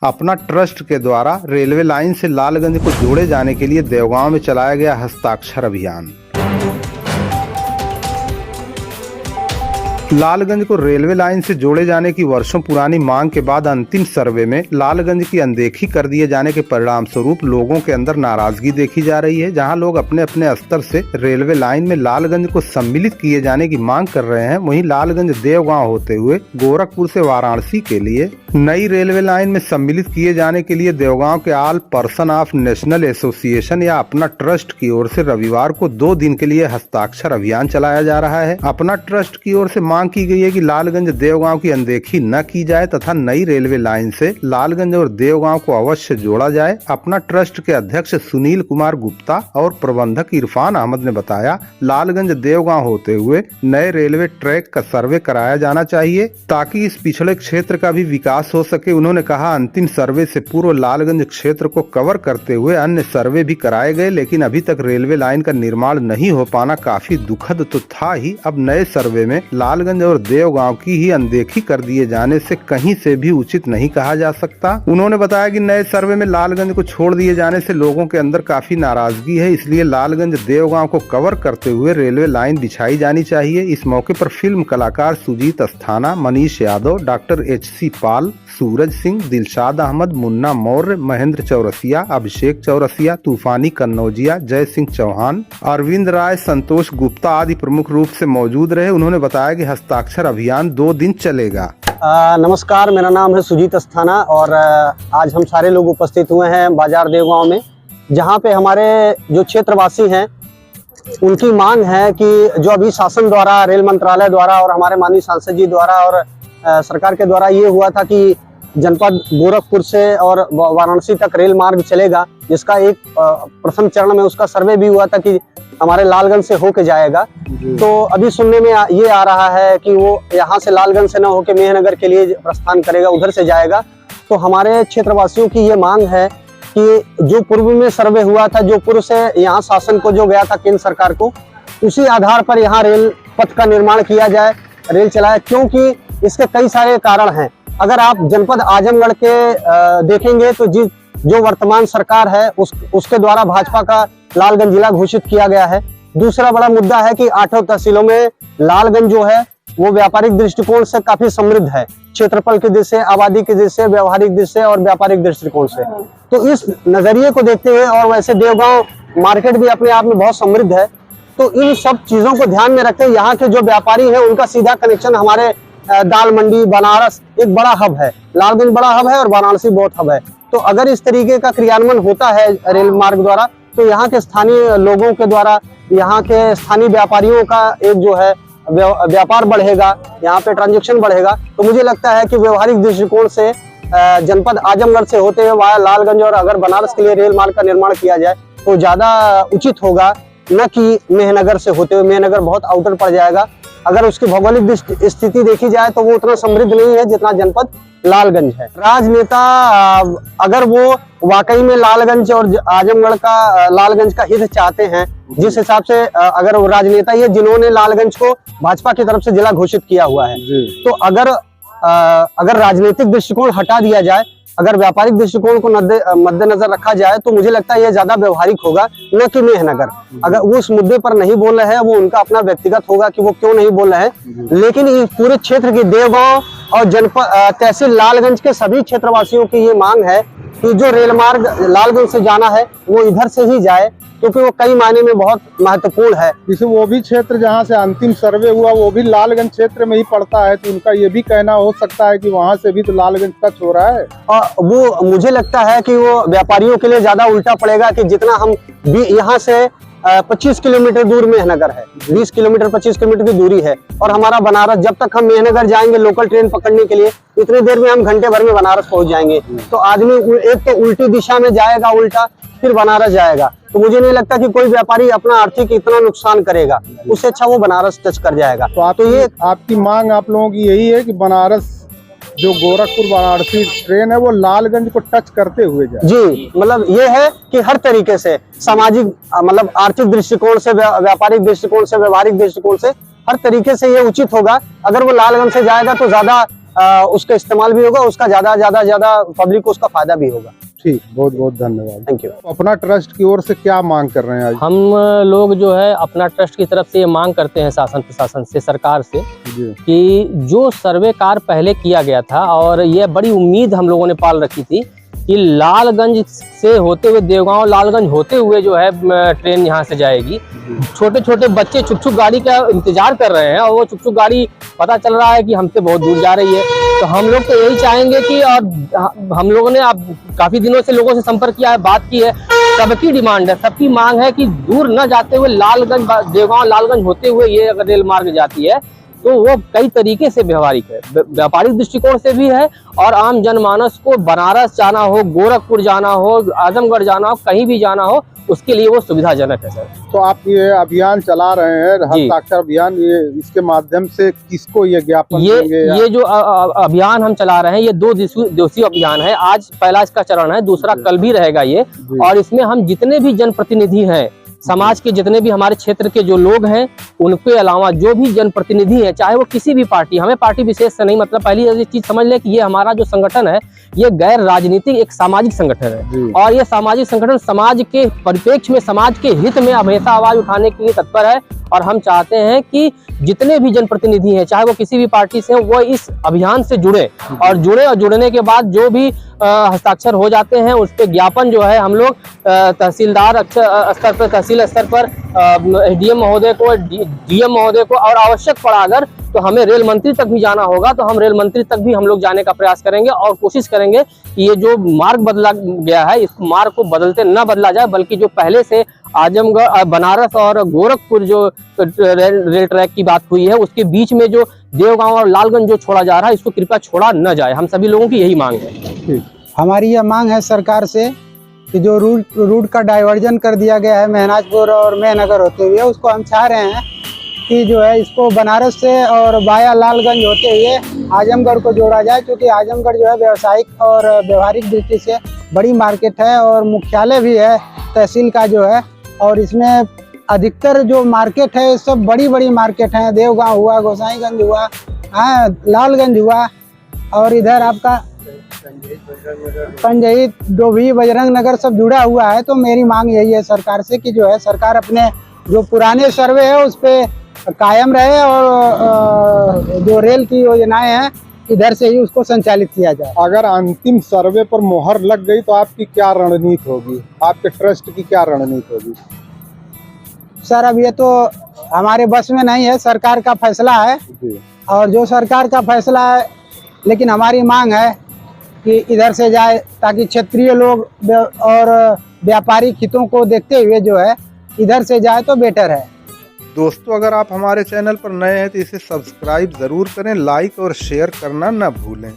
अपना ट्रस्ट के द्वारा रेलवे लाइन से लालगंज को जोड़े जाने के लिए देवगांव में चलाया गया हस्ताक्षर अभियान। लालगंज को रेलवे लाइन से जोड़े जाने की वर्षों पुरानी मांग के बाद अंतिम सर्वे में लालगंज की अनदेखी कर दिए जाने के परिणाम स्वरूप लोगों के अंदर नाराजगी देखी जा रही है। जहां लोग अपने अपने स्तर से रेलवे लाइन में लालगंज को सम्मिलित किए जाने की मांग कर रहे हैं, वहीं लालगंज देवगांव होते हुए गोरखपुर से वाराणसी के लिए नई रेलवे लाइन में सम्मिलित किए जाने के लिए देवगांव के all person of national association या अपना ट्रस्ट की ओर से रविवार को 2 दिन के लिए हस्ताक्षर अभियान चलाया जा रहा है। अपना ट्रस्ट की ओर से मांग की गई है कि लालगंज देवगांव की अनदेखी न की जाए तथा नई रेलवे लाइन से लालगंज और देवगांव को अवश्य जोड़ा जाए। अपना ट्रस्ट के अध्यक्ष सुनील कुमार गुप्ता और प्रबंधक इरफान अहमद ने बताया, लालगंज देवगांव होते हुए नए रेलवे ट्रैक का सर्वे कराया जाना चाहिए ताकि इस पिछड़े क्षेत्र का भी विकास हो सके। उन्होंने कहा, अंतिम सर्वे से पूर्व लालगंज क्षेत्र को कवर करते हुए अन्य सर्वे भी कराए गए, लेकिन अभी तक रेलवे लाइन का निर्माण नहीं हो पाना काफी दुखद तो था ही। अब नए सर्वे में लालगंज और देवगांव की ही अनदेखी कर दिए जाने से कहीं से भी उचित नहीं कहा जा सकता। उन्होंने बताया कि नए सर्वे में लालगंज को छोड़ दिए जाने से लोगों के अंदर काफी नाराजगी है, इसलिए लालगंज देवगांव को कवर करते हुए रेलवे लाइन बिछाई जानी चाहिए। इस मौके पर फिल्म कलाकार सुजीत अस्थाना, मनीष यादव, डॉक्टर HC पाल, सूरज सिंह, दिलशाद अहमद, मुन्ना मौर्य, महेंद्र चौरसिया, अभिषेक चौरसिया, तूफानी कन्नौजिया, जय सिंह चौहान, अरविंद राय, संतोष गुप्ता आदि प्रमुख रूप से मौजूद रहे। उन्होंने बताया कि हस्ताक्षर अभियान 2 दिन चलेगा। नमस्कार, मेरा नाम है सुजीत अस्थाना और आज हम सारे लोग उपस्थित हुए हैं बाजार देवगांव में, जहां पे हमारे जो क्षेत्रवासी हैं उनकी मांग है कि जो अभी शासन द्वारा, रेल मंत्रालय द्वारा और हमारे माननीय सांसद जी द्वारा और सरकार के द्वारा ये हुआ था कि जनपद गोरखपुर से और वाराणसी तक रेल मार्ग चलेगा, जिसका एक प्रथम चरण में उसका सर्वे भी हुआ था कि हमारे लालगंज से होके जाएगा। तो अभी सुनने में ये आ रहा है कि वो यहाँ से लालगंज से न होके मेहनगर के लिए प्रस्थान करेगा, उधर से जाएगा। तो हमारे क्षेत्रवासियों की ये मांग है कि जो पूर्व में सर्वे हुआ था, जो पूर्व से यहाँ शासन को जो गया था केंद्र सरकार को, उसी आधार पर यहाँ रेल पथ का निर्माण किया जाए, रेल चलाए, क्योंकि इसके कई सारे कारण हैं। अगर आप जनपद आजमगढ़ के देखेंगे तो जो वर्तमान सरकार है उसके द्वारा भाजपा का लालगंज जिला घोषित किया गया है। दूसरा बड़ा मुद्दा है कि 8 तहसीलों में लालगंज जो है वो व्यापारिक दृष्टिकोण से काफी समृद्ध है, क्षेत्रफल की दृष्टि से, आबादी की दृष्टि से, व्यवहारिक दृष्टि से और व्यापारिक दृष्टिकोण से। तो इस नजरिए को देखते हुए, और वैसे देवगांव मार्केट भी अपने आप में बहुत समृद्ध है, तो इन सब चीजों को ध्यान में रखते यहाँ के जो व्यापारी है उनका सीधा कनेक्शन हमारे दाल मंडी, बनारस एक बड़ा हब है, लालगंज बड़ा हब है और वाराणसी बहुत हब है। तो अगर इस तरीके का क्रियान्वयन होता है रेल मार्ग द्वारा, तो यहाँ के स्थानीय लोगों के द्वारा, यहाँ के स्थानीय व्यापारियों का एक जो है व्यापार बढ़ेगा, यहाँ पे ट्रांजैक्शन बढ़ेगा। तो मुझे लगता है कि व्यवहारिक दृष्टिकोण से जनपद आजमगढ़ से होते हुए वाया लालगंज और अगर बनारस के लिए रेल मार्ग का निर्माण किया जाए तो ज्यादा उचित होगा, न कि मेहनगर से होते हुए। मेहनगर बहुत आउटर पड़ जाएगा। अगर उसकी भौगोलिक स्थिति देखी जाए तो वो उतना समृद्ध नहीं है जितना जनपद लालगंज है। राजनेता अगर वो वाकई में लालगंज और आजमगढ़ का, लालगंज का हित चाहते हैं, जिस हिसाब से अगर वो राजनेता ये जिन्होंने लालगंज को भाजपा की तरफ से जिला घोषित किया हुआ है, तो अगर राजनीतिक दृष्टिकोण हटा दिया जाए, अगर व्यापारिक दृष्टिकोण को मद्देनजर रखा जाए, तो मुझे लगता है ये ज्यादा व्यवहारिक होगा, न कि मेहनगर। अगर वो उस मुद्दे पर नहीं बोल रहे हैं, वो उनका अपना व्यक्तिगत होगा कि वो क्यों नहीं बोल रहे हैं, लेकिन इस पूरे क्षेत्र की देवगांव और जनपद तहसील लालगंज के सभी क्षेत्रवासियों की ये मांग है कि जो रेल मार्ग लालगंज से जाना है वो इधर से ही जाए, क्योंकि वो कई मायने में बहुत महत्वपूर्ण है। जैसे वो भी क्षेत्र जहाँ से अंतिम सर्वे हुआ वो भी लालगंज क्षेत्र में ही पड़ता है, तो उनका ये भी कहना हो सकता है कि वहाँ से भी तो लालगंज टच हो रहा है। और वो मुझे लगता है कि वो व्यापारियों के लिए ज्यादा उल्टा पड़ेगा कि जितना हम यहाँ से 25 किलोमीटर दूर मेहनगर है, 20 किलोमीटर 25 किलोमीटर की दूरी है, और हमारा बनारस, जब तक हम मेहनगर जाएंगे लोकल ट्रेन पकड़ने के लिए, इतनी देर में हम घंटे भर में बनारस पहुंच जाएंगे। तो आदमी एक तो उल्टी दिशा में जाएगा, उल्टा फिर बनारस जाएगा। तो मुझे नहीं लगता कि कोई व्यापारी अपना आर्थिक इतना नुकसान करेगा, उससे अच्छा वो बनारस टच कर जाएगा। तो ये आपकी मांग आप लोगों की यही है कि बनारस जो गोरखपुर वाराणसी ट्रेन है वो लालगंज को टच करते हुए जाए। जी, मतलब ये है कि हर तरीके से सामाजिक, मतलब आर्थिक दृष्टिकोण से, व्यापारिक दृष्टिकोण से, व्यवहारिक दृष्टिकोण से, हर तरीके से ये उचित होगा। अगर वो लालगंज से जाएगा तो ज्यादा उसका इस्तेमाल भी होगा, उसका ज्यादा पब्लिक को उसका फायदा भी होगा। ठीक, बहुत बहुत धन्यवाद। Thank you. अपना ट्रस्ट की ओर से क्या मांग कर रहे हैं आज? हम लोग जो है अपना ट्रस्ट की तरफ से ये मांग करते हैं शासन प्रशासन से, सरकार से, जी कि जो सर्वे कार्य पहले किया गया था और ये बड़ी उम्मीद हम लोगों ने पाल रखी थी कि लालगंज से होते हुए देवगांव लालगंज होते हुए जो है ट्रेन यहाँ से जाएगी। छोटे छोटे बच्चे छुक छुक गाड़ी का इंतजार कर रहे हैं और वो छुक छुक गाड़ी पता चल रहा है कि हमसे बहुत दूर जा रही है। तो हम लोग तो यही चाहेंगे कि, और हम लोगों ने अब काफी दिनों से लोगों से संपर्क किया है, बात की है, सबकी डिमांड है, सबकी मांग है कि दूर न जाते हुए लालगंज देवगांव लालगंज होते हुए ये अगर रेल मार्ग जाती है तो वो कई तरीके से व्यवहारिक है, व्यापारिक दृष्टिकोण से भी है और आम जनमानस को बनारस जाना हो, गोरखपुर जाना हो, आजमगढ़ जाना हो, कहीं भी जाना हो, उसके लिए वो सुविधाजनक है सर। तो आप ये अभियान चला रहे हैं, हस्ताक्षर अभियान, ये इसके माध्यम से किसको ये ज्ञापन देंगे? ये जो अभियान हम चला रहे हैं ये 2 दिवसीय अभियान है। आज पहला इसका चरण है, दूसरा कल भी रहेगा ये। और इसमें हम जितने भी जनप्रतिनिधि हैं, समाज के जितने भी हमारे क्षेत्र के जो लोग हैं, उनके अलावा जो भी जनप्रतिनिधि हैं, चाहे वो किसी भी पार्टी, हमें पार्टी विशेष से नहीं, मतलब पहली ये चीज समझ लें कि ये हमारा जो संगठन है ये गैर राजनीतिक एक सामाजिक संगठन है और ये सामाजिक संगठन समाज के परिप्रेक्ष्य में, समाज के हित में हमेशा आवाज उठाने के लिए तत्पर है। और हम चाहते हैं कि जितने भी जनप्रतिनिधि हैं, चाहे वो किसी भी पार्टी से हैं, वो इस अभियान से जुड़े और जुड़ने के बाद जो भी हस्ताक्षर हो जाते हैं उस पर ज्ञापन जो है हम लोग तहसीलदार स्तर पर, तहसील स्तर पर एसडीएम महोदय को, डीएम महोदय को, और आवश्यक पड़ा अगर तो हमें रेल मंत्री तक भी जाना होगा तो हम रेल मंत्री तक भी हम लोग जाने का प्रयास करेंगे और कोशिश करेंगे कि ये जो मार्ग बदला गया है इस मार्ग को बदलते न बदला जाए, बल्कि जो पहले से आजमगढ़, बनारस और गोरखपुर जो रेल ट्रैक की बात हुई है उसके बीच में जो देवगांव और लालगंज जो छोड़ा जा रहा है इसको कृपया छोड़ा न जाए। हम सभी लोगों की यही मांग है। हमारी यह मांग है सरकार से कि जो रूट का डाइवर्जन कर दिया गया है महनाजपुर और मेहनगर होते हुए, उसको हम चाह रहे हैं कि जो है इसको बनारस से और वाया लालगंज होते हुए आजमगढ़ को जोड़ा जाए, क्योंकि आजमगढ़ जो है व्यवसायिक और व्यवहारिक दृष्टि से बड़ी मार्केट है और मुख्यालय भी है तहसील का जो है। और इसमें अधिकतर जो मार्केट है सब बड़ी बड़ी मार्केट हैं, देवगांव हुआ, गोसाईगंज हुआ, लालगंज हुआ, और इधर आपका पंजही, डोभी, बजरंग नगर सब जुड़ा हुआ है। तो मेरी मांग यही है सरकार से कि जो है सरकार अपने जो पुराने सर्वे है उस पे कायम रहे और जो रेल की योजनाएं हैं इधर से ही उसको संचालित किया जाए। अगर अंतिम सर्वे पर मोहर लग गई तो आपकी क्या रणनीति होगी, आपके ट्रस्ट की क्या रणनीति होगी? सर अब ये तो हमारे बस में नहीं है, सरकार का फैसला है और जो सरकार का फैसला है, लेकिन हमारी मांग है कि इधर से जाए ताकि क्षेत्रीय लोग और व्यापारिक हितों को देखते हुए जो है इधर से जाए तो बेटर है। दोस्तों, अगर आप हमारे चैनल पर नए हैं तो इसे सब्सक्राइब जरूर करें, लाइक और शेयर करना न भूलें।